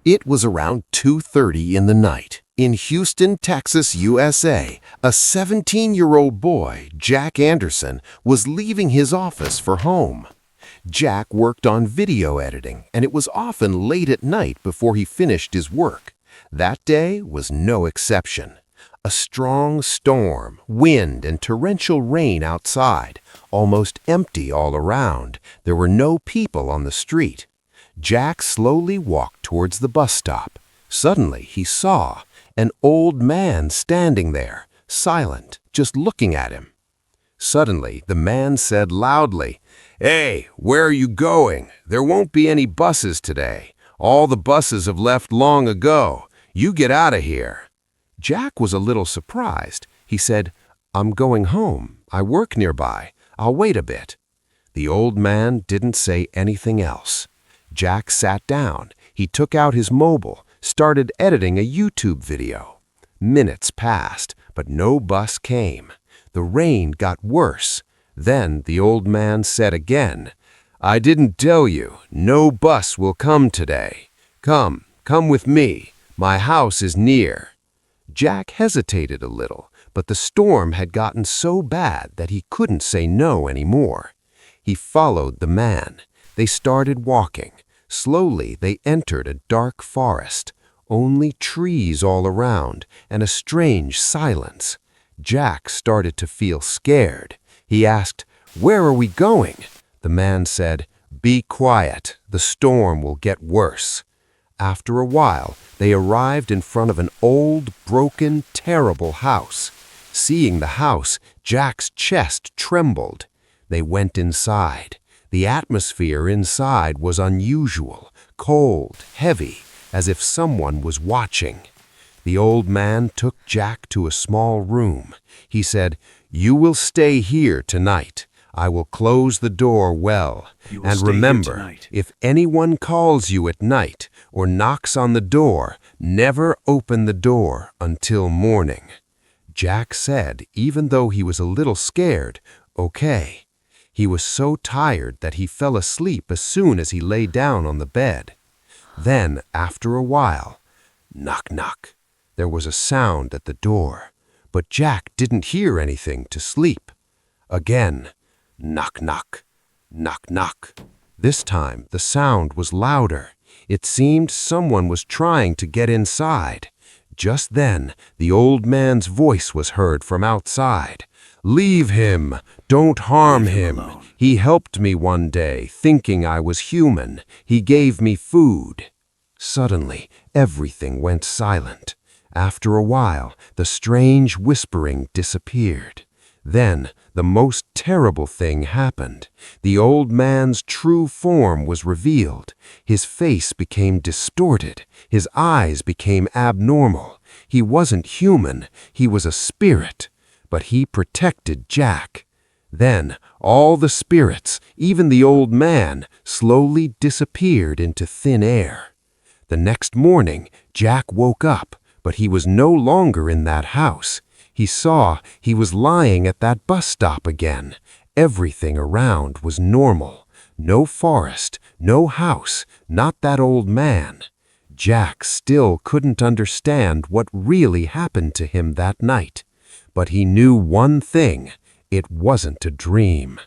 It was around 2:30 in the night. In Houston, Texas, USA, a 17-year-old boy, Jack Anderson, was leaving his office for home. Jack worked on video editing, and it was often late at night before he finished his work. That day was no exception. A strong storm, wind, and torrential rain outside, almost empty all around. There were no people on the street. Jack slowly walked towards the bus stop. Suddenly, he saw an old man standing there, silent, just looking at him. Suddenly, the man said loudly, "Hey, where are you going? There won't be any buses today. All the buses have left long ago. You get out of here." Jack was a little surprised. He said, "I'm going home. I work nearby. I'll wait a bit." The old man didn't say anything else. Jack sat down. He took out his mobile, started editing a YouTube video. Minutes passed, but no bus came. The rain got worse. Then the old man said again, "I didn't tell you, no bus will come today. Come with me. My house is near." Jack hesitated a little, but the storm had gotten so bad that he couldn't say no anymore. He followed the man. They started walking. Slowly, they entered a dark forest. Only trees all around, and a strange silence. Jack started to feel scared. He asked, "Where are we going?" The man said, "Be quiet. The storm will get worse." After a while, they arrived in front of an old, broken, terrible house. Seeing the house, Jack's chest trembled. They went inside. The atmosphere inside was unusual, cold, heavy, as if someone was watching. The old man took Jack to a small room. He said, "You will stay here tonight. I will close the door well. And remember, if anyone calls you at night or knocks on the door, never open the door until morning." Jack said, even though he was a little scared, "Okay." He was so tired that he fell asleep as soon as he lay down on the bed. Then, after a while, knock, knock. There was a sound at the door, but Jack didn't hear anything to sleep. Again, knock, knock, knock, knock. This time, the sound was louder. It seemed someone was trying to get inside. Just then, the old man's voice was heard from outside. "Leave him! Don't harm him! He helped me one day, thinking I was human. He gave me food." Suddenly, everything went silent. After a while, the strange whispering disappeared. Then, the most terrible thing happened. The old man's true form was revealed. His face became distorted. His eyes became abnormal. He wasn't human. He was a spirit. But he protected Jack. Then, all the spirits, even the old man, slowly disappeared into thin air. The next morning, Jack woke up, but he was no longer in that house. He saw he was lying at that bus stop again. Everything around was normal. No forest, no house, not that old man. Jack still couldn't understand what really happened to him that night. But he knew one thing: it wasn't a dream.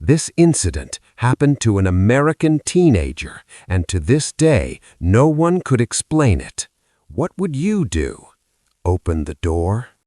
This incident happened to an American teenager, and to this day, no one could explain it. What would you do? Open the door?